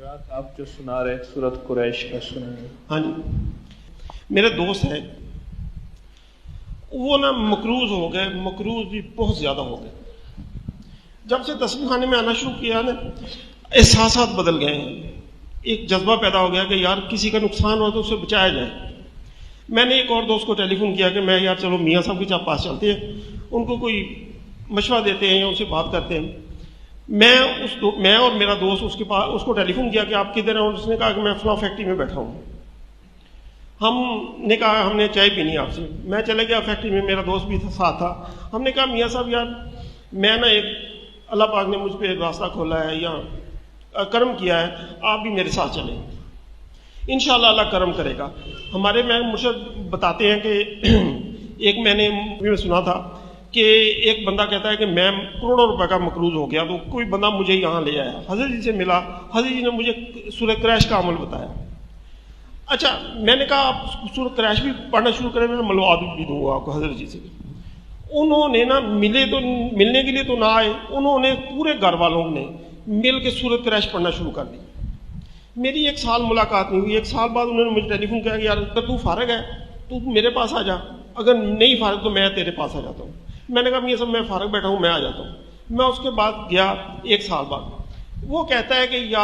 رات آپ جو سنا رہے سورۃ قریش کا سنا ہے؟ ہاں جی، میرے دوست ہیں وہ نا مقروض ہو گئے، مقروض بھی بہت زیادہ ہو گئے۔ جب سے تسلیم خانے میں آنا شروع کیا نا احساسات بدل گئے ہیں، ایک جذبہ پیدا ہو گیا کہ یار کسی کا نقصان ہو تو اسے بچایا جائے۔ میں نے ایک اور دوست کو ٹیلی فون کیا کہ میں یار چلو میاں صاحب کے پاس چلتے ہیں، ان کو کوئی مشورہ دیتے ہیں یا ان سے بات کرتے ہیں۔ میں اور میرا دوست اس کے پاس اس کو ٹیلی فون کیا کہ آپ کدھر ہیں، اور اس نے کہا کہ میں فلاں فیکٹری میں بیٹھا ہوں۔ ہم نے کہا ہم نے چائے پینی آپ سے، میں چلے گیا فیکٹری میں، میرا دوست بھی ساتھ تھا۔ ہم نے کہا میاں صاحب یار میں نا ایک اللہ پاک نے مجھ پہ راستہ کھولا ہے یا کرم کیا ہے، آپ بھی میرے ساتھ چلیں، انشاءاللہ اللہ کرم کرے گا۔ ہمارے میں مرشد بتاتے ہیں کہ ایک میں نے سنا تھا کہ ایک بندہ کہتا ہے کہ میں کروڑوں روپے کا مقروض ہو گیا، تو کوئی بندہ مجھے یہاں لے آیا، حضرت جی سے ملا، حضرت جی نے مجھے سورہ قریش کا عمل بتایا۔ اچھا میں نے کہا آپ سورہ قریش بھی پڑھنا شروع کریں، میں ملوا بھی دوں گا آپ کو حضرت جی سے۔ انہوں نے نا ملنے کے لیے تو نہ آئے، انہوں نے پورے گھر والوں نے مل کے سورہ قریش پڑھنا شروع کر دی۔ میری 1 سال ملاقات نہیں ہوئی، 1 سال بعد انہوں نے مجھے ٹیلی فون کیا کہ یار اگر تو فارغ ہے تو میرے پاس آ جا، اگر نہیں فارغ تو میں تیرے پاس آ جاتا ہوں۔ میں نے کہا میاں صاحب میں فارغ بیٹھا ہوں، میں آ جاتا ہوں۔ میں اس کے بعد گیا 1 سال بعد، وہ کہتا ہے کہ یار